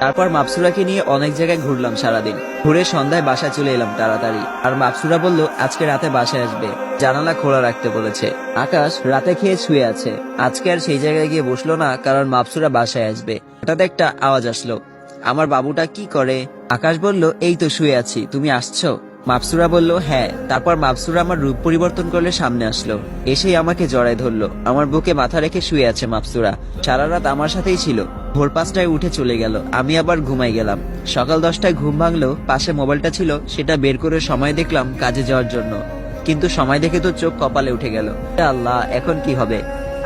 তারপর মাপসুরাকে নিয়ে অনেক জায়গায় ঘুরলাম সারাদিন। ঘুরে সন্ধ্যায় বাসায় চলে এলাম তাড়াতাড়ি। আর মাপসুরা বলল আজকে রাতে বাসায় আসবে, জানালা খোলা রাখতে বলেছে। আকাশ রাতে খেয়ে শুয়ে আছে, আজকে আর সেই জায়গায় গিয়ে বসলো না, কারণ মাপসুরা বাসায় আসবে। হঠাৎ একটা আওয়াজ আসলো, আমার বাবুটা কি করে? আকাশ বলল এই তো শুয়ে আছি, তুমি আসছো? মাপসুরা বলল হ্যাঁ। তারপর মাপসুরা আমার রূপ পরিবর্তন করলে সামনে আসলো, এসেই আমাকে জড়ায় ধরলো। আমার বুকে মাথা রেখে শুয়ে আছে মাপসুরা। সারা রাত আমার সাথেই ছিল। ভোর 5টায় উঠে চলে গেল, আমি আবার ঘুমাই গেলাম। সকাল 10টায় ঘুম ভাঙলো, পাশে মোবাইলটা ছিল, সেটা বের করে সময় দেখলাম কাজে যাওয়ার জন্য। কিন্তু সময় দেখে তো চোখ কপালে উঠে গেল। আল্লাহ, এখন কি হবে?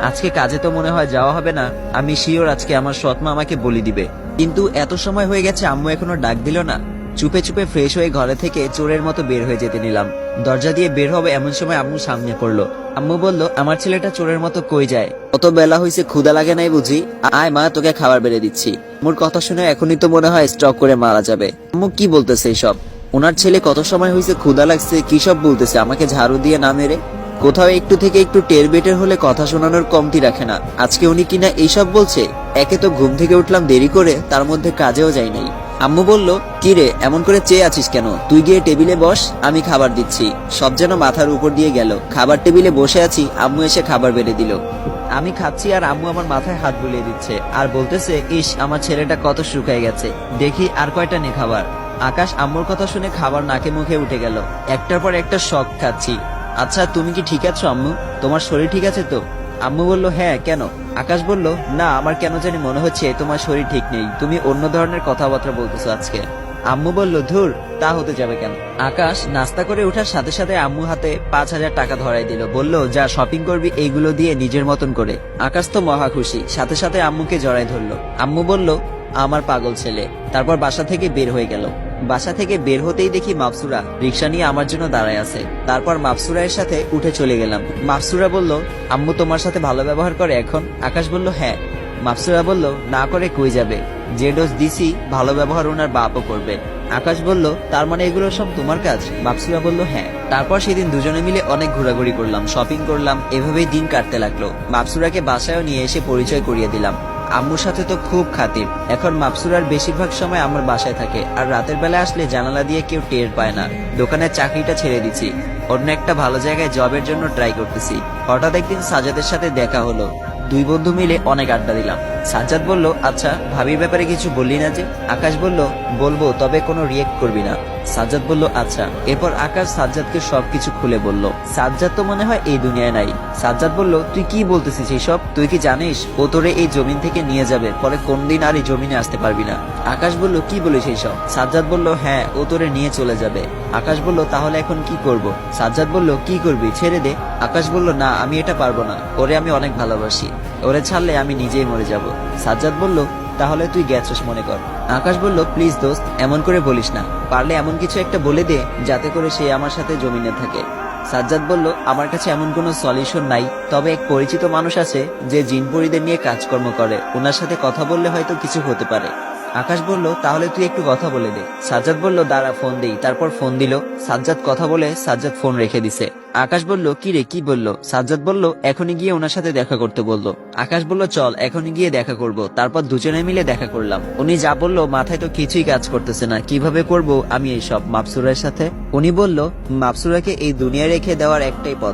আজকে কাজে তো মনে হয় যাওয়া হবে না। আমি শিওর আজকে আমার সৎমা আমাকে বলি দিবে। কিন্তু এত সময় হয়ে গেছে, আম্মু এখনো ডাক দিল না। চুপে চুপে ফ্রেশ হয়ে ঘরে থেকে চোরের মতো বের হয়ে যেতে নিলাম। দরজা দিয়ে বের হবে এমন সময় আম্মু সামনে পড়লো। আম্মু বলল আমার ছেলেটা চোরের মতো কই যায়? কত বেলা হয়েছে, ক্ষুধা লাগে নাই বুঝি? আয় মা, তোকে খাবার বেড়ে দিচ্ছি। মোর কথা শুনে এখনই তো মনে হয় স্ট্রোক করে মারা যাবে। আম্মু কি বলতেছে এইসব? ওনার ছেলে কত সময় হয়েছে ক্ষুধা লাগছে কি সব বলতেছে, আমাকে ঝাড়ু দিয়ে না মেরে। কোথাও একটু থেকে একটু টের বেটের হলে কথা শোনানোর কমতি রাখে না। আজকে উনি কিনা এইসব বলছে। একে তো ঘুম থেকে উঠলাম দেরি করে, তার মধ্যে কাজেও যাই নাই। আম্মু বলল কি রে, এমন করে চেয়ে আছিস কেন? তুই গিয়ে টেবিলে বস, আমি খাবার দিচ্ছি। সব যেন মাথার উপর দিয়ে গেল। খাবার টেবিলে বসে আছি, আম্মু এসে খাবার বেড়ে দিল। আমি খাচ্ছি আর আম্মু আমার মাথায় হাত বুলিয়ে দিচ্ছে আর বলতেছে ইস, আমার ছেলেটা কত শুকায় গেছে, দেখি আর কয়টা নে খাবার। আকাশ আম্মুর কথা শুনে খাবার নাকে মুখে উঠে গেল। একটার পর একটা শখ খাচ্ছি। আচ্ছা তুমি কি ঠিক আছো আম্মু? তোমার শরীর ঠিক আছে তো? আম্মু বলল হ্যাঁ, কেন? আকাশ বলল না, আমার কেন জানি মনে হচ্ছে তোমার শরীর ঠিক নেই, তুমি অন্য ধরনের কথাবার্তা বলতেছো আজকে। আম্মু বলল ধুর, তা হতে যাবে কেন? আকাশ নাস্তা করে ওঠার সাথে সাথে আম্মু হাতে 5,000 টাকা ধরাই দিল, বলল যা শপিং করবি এইগুলো দিয়ে নিজের মতন করে। আকাশ তো মহা খুশি, সাথে সাথে আম্মুকে জড়াই ধরলো। আম্মু বলল আমার পাগল ছেলে। তারপর বাসা থেকে বের হয়ে গেল। বাসা থেকে বের হতেই দেখি মাপসুরা রিক্সা নিয়ে আমার জন্য দাঁড়ায় আছে। তারপর মাপসুরা এর সাথে উঠে চলে গেলাম। মাপসুরা বলল আম্মু তোমার সাথে ভালো ব্যবহার করে এখন? আকাশ বলল হ্যাঁ। মাপসুরা বলল না করে কই যাবে, যে ডোজ দিছি ভালো ব্যবহার ওনার বাপও করবে। আকাশ বলল তার মানে এগুলো সব তোমার কাজ? মাপসুরা বলল হ্যাঁ। তারপর সেদিন দুজনে মিলে অনেক ঘোরাঘুরি করলাম, শপিং করলাম, এভাবেই দিন কাটতে লাগলো। মাপসুরাকে বাসায়ও নিয়ে এসে পরিচয় করিয়ে দিলাম। আম্মুর সাথে তো খুব খাতির। এখন মাপসুরার বেশিরভাগ সময় আমার বাসায় থাকে, আর রাতের বেলা আসলে জানালা দিয়ে কেউ টের পায় না। দোকানের চাকরিটা ছেড়ে দিচ্ছি, অন্য একটা ভালো জায়গায় জবের জন্য ট্রাই করতেছি। হঠাৎ একদিন সাজ্জাদের সাথে দেখা হলো। দুই বন্ধু মিলে অনেক আড্ডা দিলাম। সাজ্জাদ বলল আচ্ছা ভাবির ব্যাপারে কিছু বললি না যে? আকাশ বলল বলবো, তবে কোনো রিয়েক্ট করবি না। সাজ্জাদ বলল আচ্ছা। এরপর আকাশ সাজ্জাদকে সবকিছু খুলে বলল। সাজ্জাদ তো মনে হয় এই দুনিয়ায় নাই। সাজ্জাদ বলল তুই কি বলতেছিস এইসব? তুই কি জানিস ও তোরে এই জমিন থেকে নিয়ে যাবে, পরে কোনদিন আর এই জমিনে আসতে পারবি না। আকাশ বলল কি বলিস এইসব? সাজ্জাদ বলল হ্যাঁ, ও তোরে নিয়ে চলে যাবে। আকাশ বলল তাহলে এখন কি করব? সাজ্জাদ বলল কি করবি, ছেড়ে দে। আকাশ বলল না, আমি এটা পারবো না, ওরে আমি অনেক ভালোবাসি, ওরে ছাড়লে আমি নিজেই মরে যাব। সাজ্জাদ বলল তাহলে তুই গেছস মনে কর। আকাশ বলল প্লিজ দোস্ত, এমন করে বলিস না, পারলে এমন কিছু একটা বলে দে যাতে করে সে আমার সাথে জমিনে থাকে। সাজ্জাদ বলল আমার কাছে এমন কোনো সলিউশন নাই, তবে এক পরিচিত মানুষ আছে যে জিনপরিদের নিয়ে কাজকর্ম করে, ওনার সাথে কথা বললে হয়তো কিছু হতে পারে। আকাশ বলল তাহলে তুই একটু কথা বলে দে। সাজ্জাদ বলল দাঁড়া ফোন দেই। তারপর ফোন দিল। সাজ্জাদ কথা বলে সাজ্জাদ ফোন রেখে দিছে। আকাশ বলল কি রে, কি বললো? সাজ্জাদ বলল এখনই গিয়ে ওনার সাথে দেখা করতে বললো। আকাশ বলল চল এখনই গিয়ে দেখা করব। তারপর দুজনে মিলে দেখা করলাম। উনি যা বললো মাথায় তো কিছুই কাজ করতেছে না, কিভাবে করব আমি এইসব মাপসুরার সাথে? উনি বলল মাপসুরাকে এই দুনিয়া রেখে দেওয়ার একটাই পথ,